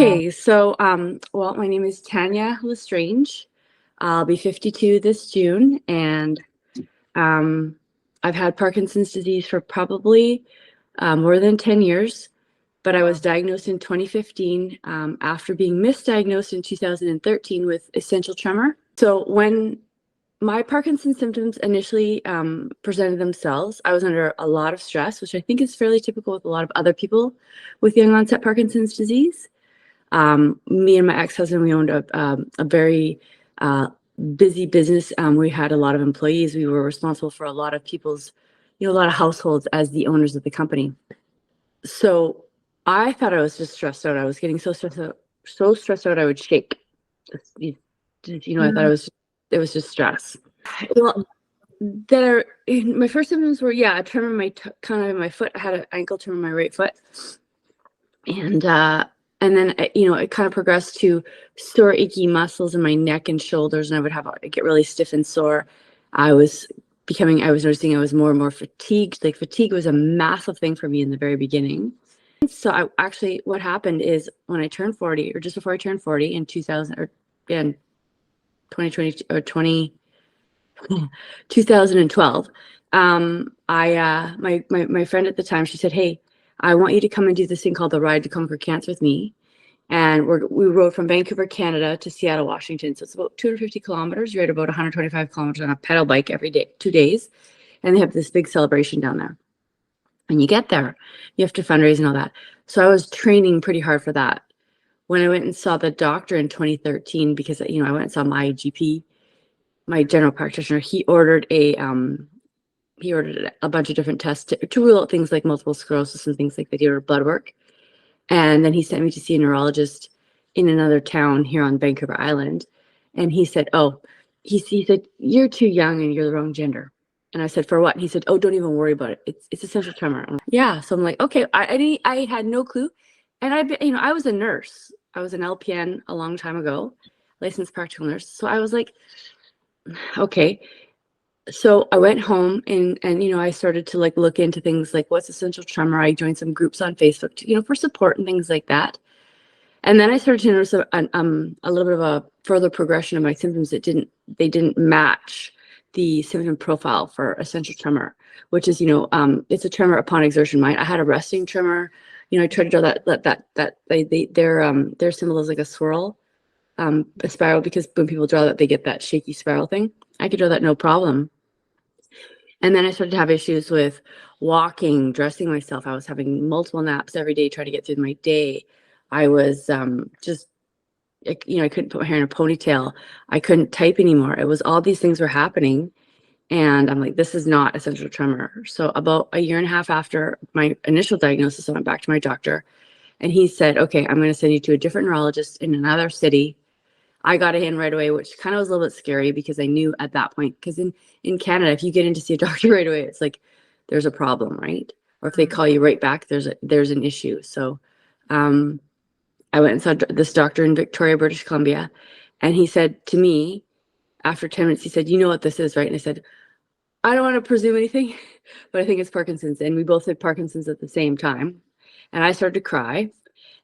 Okay, so, well, my name is Tanya Lesstrange. I'll be 52 this June, and um, I've had Parkinson's disease for probably more than 10 years, but I was diagnosed in 2015 after being misdiagnosed in 2013 with essential tremor. So when my Parkinson's symptoms initially presented themselves, I was under a lot of stress, which I think is fairly typical with a lot of other people with young onset Parkinson's disease. Me and my ex-husband, we owned a very busy business. We had a lot of employees. We were responsible for a lot of people's, a lot of households as the owners of the company. So I thought I was just stressed out. I was getting so stressed out I would shake. I thought it was just stress. Well, my first symptoms were, a tremor in my kind of in my foot. I had an ankle tremor in my right foot, and then it kind of progressed to sore, achy muscles in my neck and shoulders, and I'd get really stiff and sore. I was noticing I was more and more fatigued. Like, fatigue was a massive thing for me in the very beginning. So what happened is when I turned 40, or just before I turned 40 in 2000, or in 2020 or 2012, my friend at the time, she said, "Hey, I want you to come and do this thing called the Ride to Conquer Cancer with me." And we rode from Vancouver, Canada to Seattle, Washington. So it's about 250 kilometers. You ride about 125 kilometers on a pedal bike every day, 2 days. And they have this big celebration down there. And you get there, you have to fundraise and all that. So I was training pretty hard for that. When I went and saw the doctor in 2013, because, I went and saw my GP, my general practitioner, he ordered a bunch of different tests to rule out things like multiple sclerosis and things like that. He ordered blood work. And then he sent me to see a neurologist in another town here on Vancouver Island. And he said, he said, "You're too young and you're the wrong gender." And I said, "For what?" And he said, "Oh, don't even worry about it. It's essential tremor." I'm like, yeah. So I'm like, okay, I had no clue. And I was a nurse. I was an LPN a long time ago, licensed practical nurse. So I was like, okay. So I went home and I started to look into things like what's essential tremor. I joined some groups on Facebook to, for support and things like that. And then I started to notice a little bit of a further progression of my symptoms that didn't match the symptom profile for essential tremor, which is, it's a tremor upon exertion. I had a resting tremor. I tried to draw their symbol is like a swirl, a spiral, because when people draw that, they get that shaky spiral thing. I could draw that no problem. And then I started to have issues with walking, dressing myself. I was having multiple naps every day, trying to get through my day. I was I couldn't put my hair in a ponytail. I couldn't type anymore. It was all these things were happening. And I'm like, this is not essential tremor. So about a year and a half after my initial diagnosis, I went back to my doctor, and he said, "Okay, I'm going to send you to a different neurologist in another city." I got it in right away, which kind of was a little bit scary, because I knew at that point, because in Canada, if you get in to see a doctor right away, it's like there's a problem, right? Or if they call you right back, there's an issue. So I went and saw this doctor in Victoria, British Columbia, and he said to me after 10 minutes, he said, "You know what this is, right?" And I said, "I don't want to presume anything, but I think it's Parkinson's." And we both had Parkinson's at the same time. And I started to cry,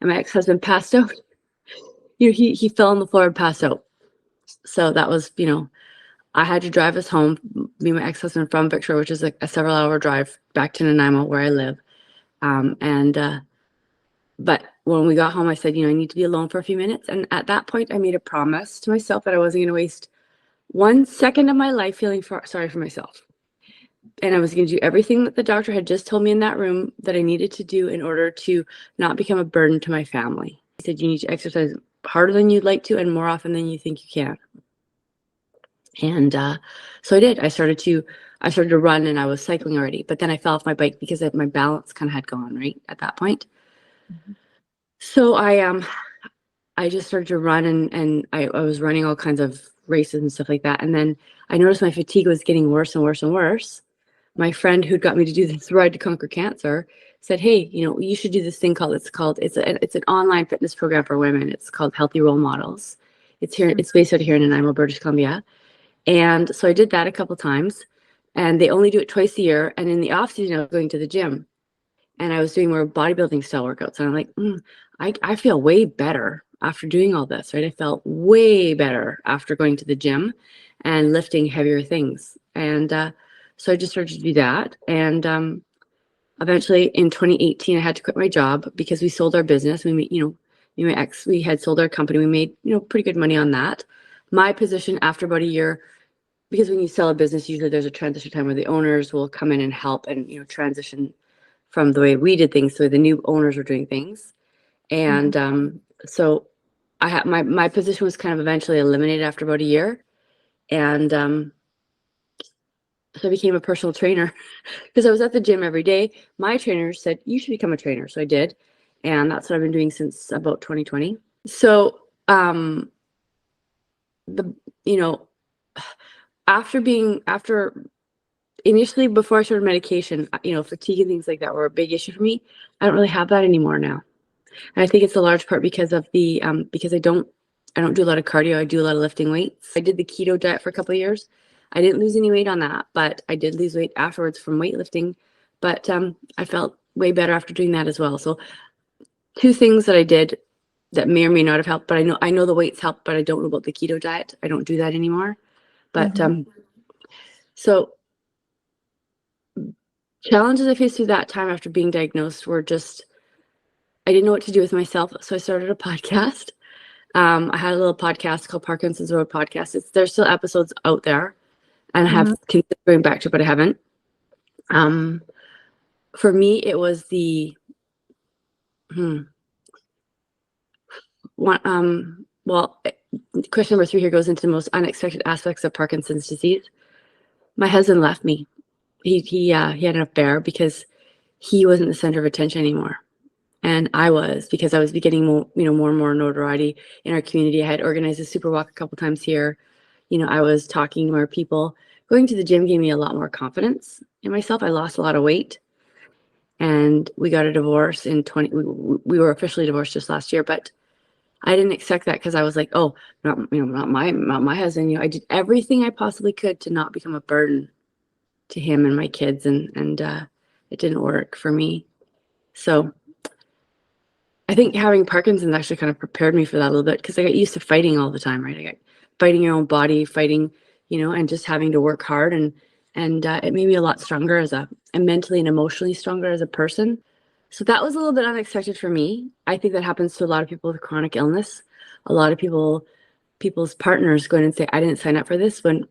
and my ex-husband passed out. He fell on the floor and passed out. So that was, I had to drive us home, me and my ex-husband, from Victoria, which is like a several-hour drive back to Nanaimo, where I live. But when we got home, I said, I need to be alone for a few minutes. And at that point, I made a promise to myself that I wasn't going to waste 1 second of my life feeling sorry for myself. And I was going to do everything that the doctor had just told me in that room that I needed to do in order to not become a burden to my family. He said, "You need to exercise harder than you'd like to and more often than you think you can." And so I did. I started to run, and I was cycling already, but then I fell off my bike because my balance kind of had gone right at that point. Mm-hmm. So I just started to run, and I was running all kinds of races and stuff like that. And then I noticed my fatigue was getting worse and worse and worse. My friend who got me to do this Ride to Conquer Cancer said, "Hey, you should do this thing it's an online fitness program for women. It's called Healthy Role Models. It's based out here in Nanaimo, British Columbia." And so I did that a couple times, and they only do it twice a year. And in the off season, I was going to the gym. and I was doing more bodybuilding style workouts. And I'm like, I feel way better after doing all this, right? I felt way better after going to the gym and lifting heavier things. And so I just started to do that. And eventually in 2018, I had to quit my job because we sold our business. We made, we had sold our company. We made, pretty good money on that. My position after about a year, because when you sell a business, usually there's a transition time where the owners will come in and help and, transition from the way we did things. So the new owners were doing things. And so I had my position was kind of eventually eliminated after about a year. And so I became a personal trainer because I was at the gym every day. My trainer said, you should become a trainer. So I did. And that's what I've been doing since about 2020. So, after initially before I started medication, fatigue and things like that were a big issue for me. I don't really have that anymore now. And I think it's a large part because of the, because I don't do a lot of cardio. I do a lot of lifting weights. I did the keto diet for a couple of years. I didn't lose any weight on that, but I did lose weight afterwards from weightlifting. But I felt way better after doing that as well. So 2 things that I did that may or may not have helped, but I know the weights help, but I don't know about the keto diet. I don't do that anymore. But so challenges I faced through that time after being diagnosed were just, I didn't know what to do with myself. So I started a podcast. I had a little podcast called Parkinson's Road Podcast. There's still episodes out there, and I have considered going back to it, but I haven't. For me, it was the question number 3 here goes into the most unexpected aspects of Parkinson's disease. My husband left me. He had an affair because he wasn't the center of attention anymore. And I was, because I was getting more and more notoriety in our community. I had organized a super walk a couple times here. I was talking to more people. Going to the gym gave me a lot more confidence in myself. I lost a lot of weight, and we got a divorce in we were officially divorced just last year, but I didn't expect that because I was like, oh, not my husband. I did everything I possibly could to not become a burden to him and my kids, and it didn't work for me. So I think having Parkinson's actually kind of prepared me for that a little bit, because I got used to fighting all the time, right? I got fighting your own body, fighting, and just having to work hard, and it made me a lot stronger and mentally and emotionally stronger as a person. So that was a little bit unexpected for me. I think that happens to a lot of people with chronic illness. A lot of people's partners go in and say, I didn't sign up for this, when,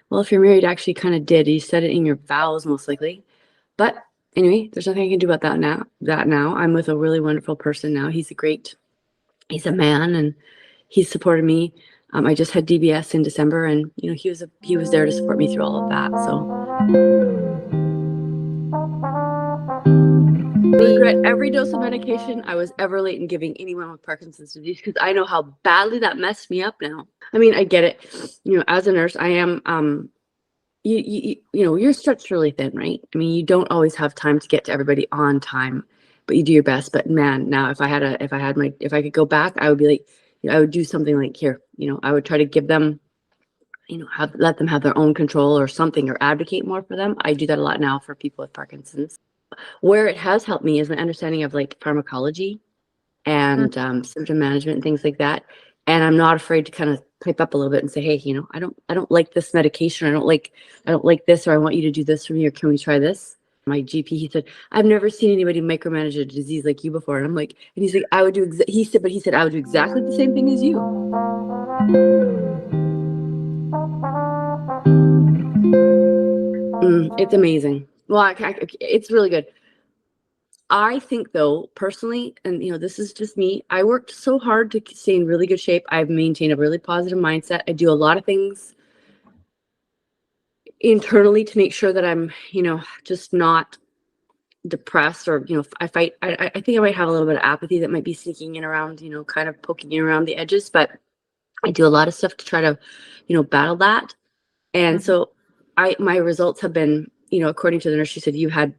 well, if you're married, you actually kind of did. You said it in your vows, most likely. But anyway, there's nothing I can do about that now. I'm with a really wonderful person now. He's a man, and he's supported me. I just had DBS in December, and he was there to support me through all of that. So I regret every dose of medication I was ever late in giving anyone with Parkinson's disease, because I know how badly that messed me up now. I mean, I get it. As a nurse, I am you're stretched really thin, right? I mean, you don't always have time to get to everybody on time, but you do your best. But man, now if I could go back, I would be like, I would do something like here, I would try to give them, let them have their own control or something, or advocate more for them. I do that a lot now for people with Parkinson's. Where it has helped me is my understanding of like pharmacology and symptom management and things like that. And I'm not afraid to kind of pipe up a little bit and say, hey, I don't like this medication. I don't like this, or I want you to do this for me, or can we try this? My GP, he said, I've never seen anybody micromanage a disease like you before. And I'm like, and he's like, I would do, he said, I would do exactly the same thing as you. It's amazing. Well, it's really good. I think, though, personally, and this is just me, I worked so hard to stay in really good shape. I've maintained a really positive mindset. I do a lot of things internally to make sure that I'm, just not depressed, or, I think I might have a little bit of apathy that might be sneaking in around, kind of poking in around the edges, but I do a lot of stuff to try to, battle that. And so my results have been, according to the nurse, she said, you had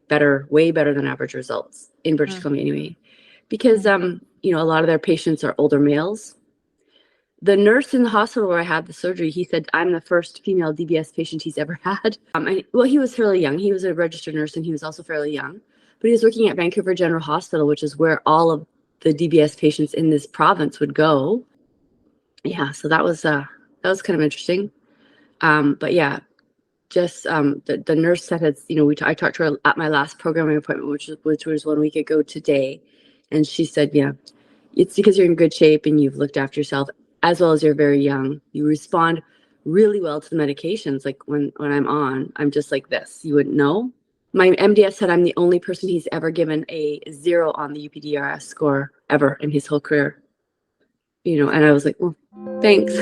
way better than average results in British Columbia anyway, because, a lot of their patients are older males. The nurse in the hospital where I had the surgery, he said, I'm the first female DBS patient he's ever had. He was fairly young. He was a registered nurse, and he was also fairly young. but he was working at Vancouver General Hospital, which is where all of the DBS patients in this province would go. Yeah, so that was kind of interesting. But yeah, just the nurse that had, I talked to her at my last programming appointment, which was 1 week ago today, and she said, yeah, it's because you're in good shape and you've looked after yourself, as well as you're very young. You respond really well to the medications. Like when I'm on, I'm just like this. You wouldn't know. My MDS said I'm the only person he's ever given a 0 on the UPDRS score ever in his whole career. And I was like, well, thanks.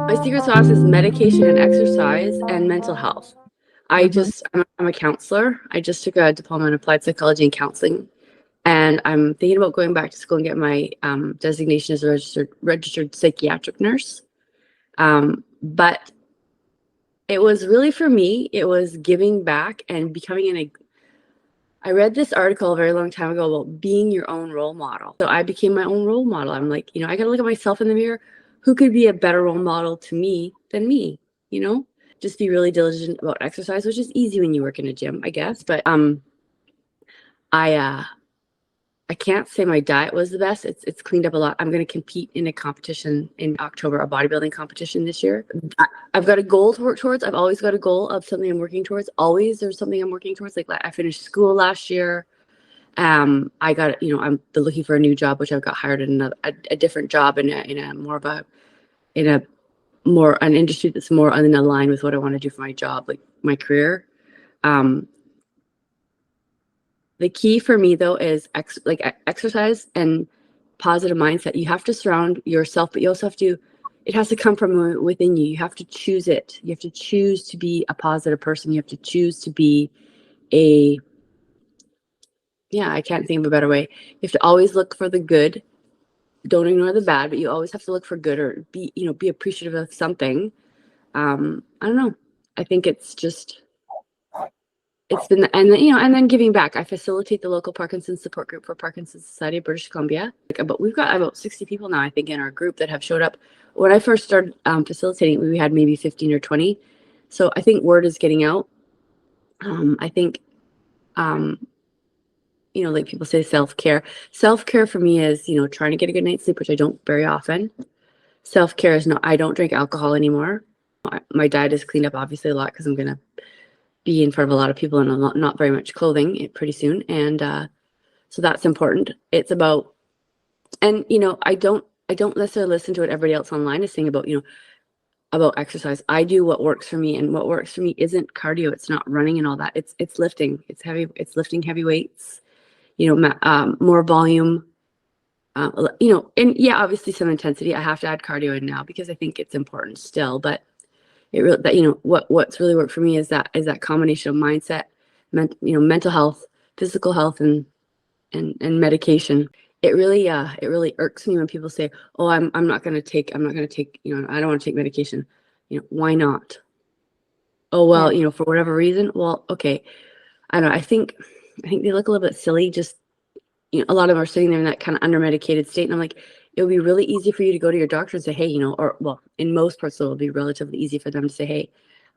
My secret sauce is medication and exercise and mental health. I'm a counselor. I just took a diploma in applied psychology and counseling, and I'm thinking about going back to school and get my designation as a registered psychiatric nurse. But it was really, for me, it was giving back and becoming I read this article a very long time ago about being your own role model. So I became my own role model. I'm like, I got to look at myself in the mirror. Who could be a better role model to me than me? Just be really diligent about exercise, which is easy when you work in a gym, I guess. But I can't say my diet was the best. It's cleaned up a lot. I'm going to compete in a competition in October, a bodybuilding competition this year. I've got a goal to work towards. I've always got a goal of something I'm working towards. Always there's something I'm working towards. Like I finished school last year. I got, I'm looking for a new job, which I've got hired in a different job in an industry that's more in line with what I want to do for my job, like my career. The key for me, though, is exercise and positive mindset. You have to surround yourself, but you also have to, it has to come from within you. You have to choose it. You have to choose to be a positive person. You have to choose to be I can't think of a better way. You have to always look for the good. Don't ignore the bad, but you always have to look for good, or be appreciative of something. I don't know. I think it's been, and then giving back. I facilitate the local Parkinson's support group for Parkinson's Society of British Columbia. We've got about 60 people now, I think, in our group that have showed up. When I first started facilitating, we had maybe 15 or 20. So I think word is getting out. I think, like people say, self-care. Self-care for me is, trying to get a good night's sleep, which I don't very often. Self-care is I don't drink alcohol anymore. My diet is cleaned up, obviously, a lot, because I'm going to be in front of a lot of people and not very much clothing pretty soon. And so that's important. It's about, and, I don't necessarily listen to what everybody else online is saying about, about exercise. I do what works for me, and what works for me isn't cardio. It's not running and all that. It's lifting. It's lifting heavy weights, more volume, and yeah, obviously some intensity. I have to add cardio in now because I think it's important still, but it really, that, what's really worked for me is that combination of mindset, mental health, physical health, and medication. It really irks me when people say, oh, I'm not going to take, I don't want to take medication. Why not? Oh, well, for whatever reason. Well, okay. I don't know. I think they look a little bit silly. Just, a lot of them are sitting there in that kind of under-medicated state. And I'm like, it would be really easy for you to go to your doctor and say, hey, or, well, in most parts, it will be relatively easy for them to say, hey,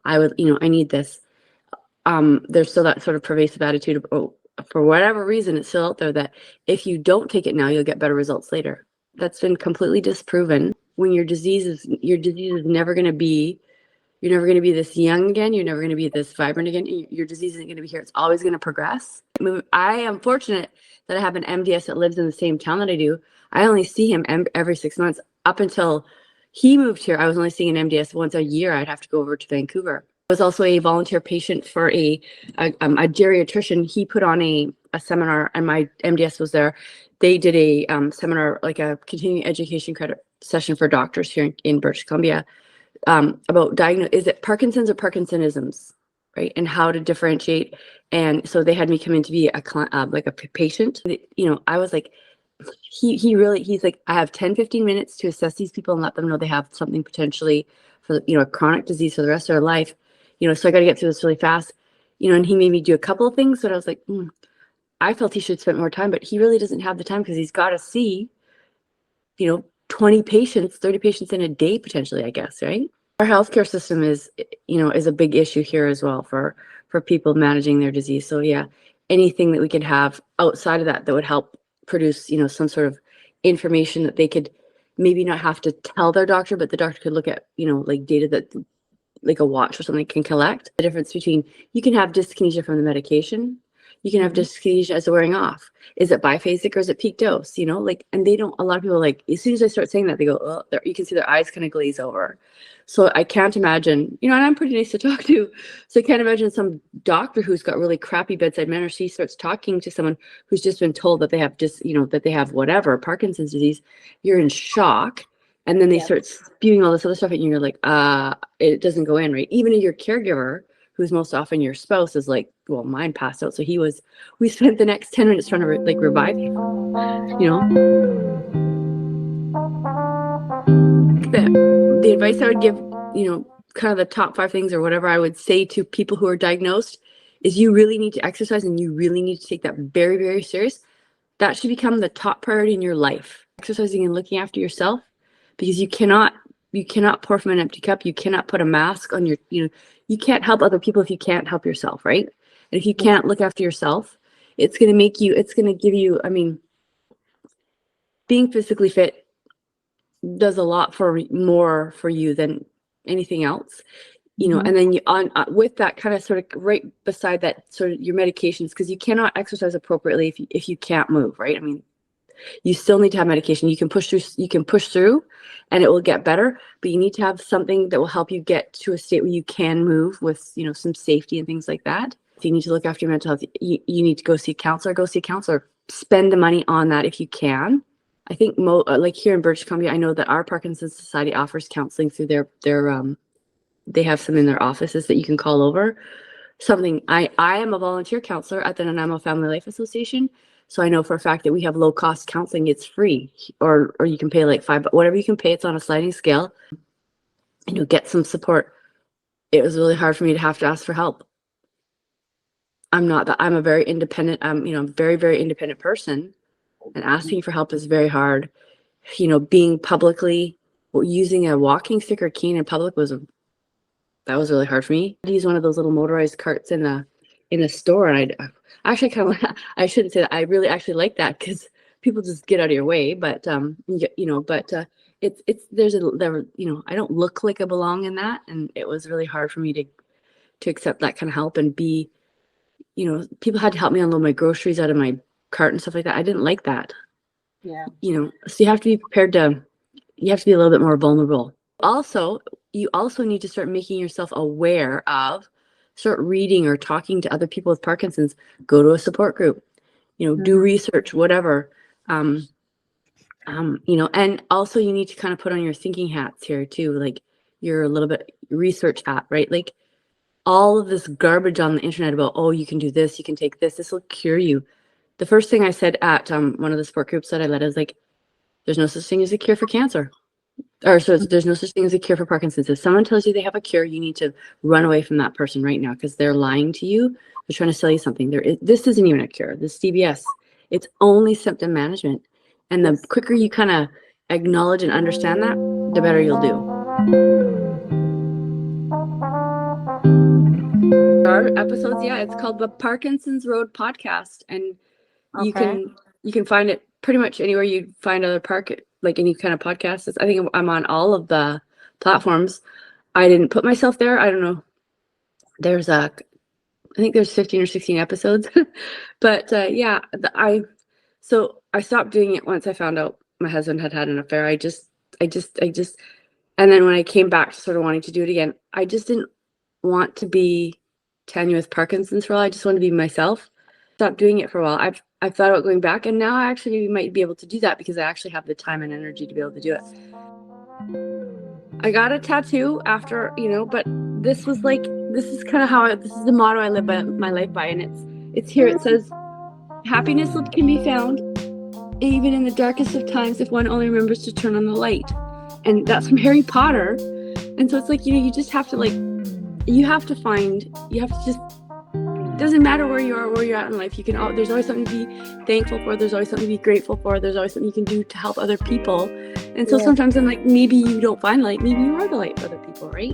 I need this. There's still that sort of pervasive attitude of, oh, for whatever reason, it's still out there that if you don't take it now, you'll get better results later. That's been completely disproven. When your disease is never going to be, you're never going to be this young again. You're never going to be this vibrant again. Your disease isn't going to be here. It's always going to progress. I am fortunate that I have an MDS that lives in the same town that I do. I only see him every 6 months. Up until he moved here, I was only seeing an MDS once a year. I'd have to go over to Vancouver. I was also a volunteer patient for a geriatrician. He put on a seminar, and my MDS was there. They did a seminar, like a continuing education credit session for doctors here in British Columbia, about is it Parkinson's or Parkinsonisms, right? And how to differentiate. And so they had me come in to be a patient. I was like, he's like, I have 10-15 minutes to assess these people and let them know they have something potentially for, a chronic disease for the rest of their life. So I got to get through this really fast, and he made me do a couple of things that I was like, I felt he should spend more time, but he really doesn't have the time because he's got to see, 20 patients, 30 patients in a day, potentially, I guess, right? Our healthcare system is a big issue here as well for people managing their disease. So yeah, anything that we could have outside of that would help produce, some sort of information that they could maybe not have to tell their doctor, but the doctor could look at, like data that like a watch or something can collect. The difference between, you can have dyskinesia from the medication, you can have dyskinesia as a wearing off. Is it biphasic or is it peak dose? And they don't, a lot of people as soon as I start saying that, they go, oh, you can see their eyes kind of glaze over. So I can't imagine, and I'm pretty nice to talk to. So I can't imagine some doctor who's got really crappy bedside manner. She starts talking to someone who's just been told that they have that they have whatever, Parkinson's disease. You're in shock. And then they start spewing all this other stuff at you, and you're like, it doesn't go in, right? Even if your caregiver, who's most often your spouse, is like, well, mine passed out. So we spent the next 10 minutes trying to revive him, The advice I would give, kind of the top 5 things or whatever I would say to people who are diagnosed is you really need to exercise, and you really need to take that very, very serious. That should become the top priority in your life. Exercising and looking after yourself. Because you cannot pour from an empty cup. You cannot put a mask on you can't help other people if you can't help yourself, right? And if you can't look after yourself, it's going to give you, being physically fit does a lot more for you than anything else, and then with that kind of sort of right beside that sort of your medications, because you cannot exercise appropriately if you can't move, right? You still need to have medication. You can push through and it will get better, but you need to have something that will help you get to a state where you can move with, some safety and things like that. If you need to look after your mental health, you need to go see a counselor, spend the money on that if you can. I think like here in British Columbia, I know that our Parkinson's Society offers counseling through their they have some in their offices that you can call over. I am a volunteer counselor at the Nanaimo Family Life Association. So I know for a fact that we have low cost counseling. It's free, or you can pay like $5, whatever you can pay. It's on a sliding scale. Get some support. It was really hard for me to have to ask for help. I'm a very independent, very, very independent person, and asking for help is very hard. Being publicly, using a walking stick or cane in public was really hard for me. I use one of those little motorized carts in the store, and I actually kind of, I shouldn't say that. I really actually like that because people just get out of your way. But I don't look like I belong in that, and it was really hard for me to accept that kind of help and be, people had to help me unload my groceries out of my cart and stuff like that. I didn't like that. Yeah. So you have to be prepared you have to be a little bit more vulnerable. Also, you also need to start making yourself aware of. Start reading or talking to other people with Parkinson's. Go to a support group, do research, whatever. And also you need to kind of put on your thinking hats here too. Like you're a little bit research hat, right? Like all of this garbage on the internet about, oh, you can do this, you can take this will cure you. The first thing I said at one of the support groups that I led is like, there's no such thing as a cure for cancer. There's no such thing as a cure for Parkinson's. If someone tells you they have a cure, you need to run away from that person right now because they're lying to you. They're trying to sell you something. This isn't even a cure. This DBS, it's only symptom management. And the quicker you kind of acknowledge and understand that, the better you'll do. Our episodes, it's called the Parkinson's Road Podcast, and you can find it pretty much anywhere you find other like any kind of podcasts. I think I'm on all of the platforms. I didn't put myself there. I don't know. I think there's 15 or 16 episodes, but I stopped doing it once I found out my husband had an affair. I just, and then when I came back to sort of wanting to do it again, I just didn't want to be Tanya with Parkinson's for a while. I just wanted to be myself. Stopped doing it for a while. I've thought about going back, and now I actually might be able to do that because I actually have the time and energy to be able to do it. I got a tattoo after, but this is kind of how this is the motto I live my life by, and it's here. It says, happiness can be found even in the darkest of times if one only remembers to turn on the light. And that's from Harry Potter. And so it's like, you just have to it doesn't matter where you are, where you're at in life. There's always something to be thankful for. There's always something to be grateful for. There's always something you can do to help other people. And And so sometimes I'm like, maybe you don't find light, maybe you are the light for other people, right?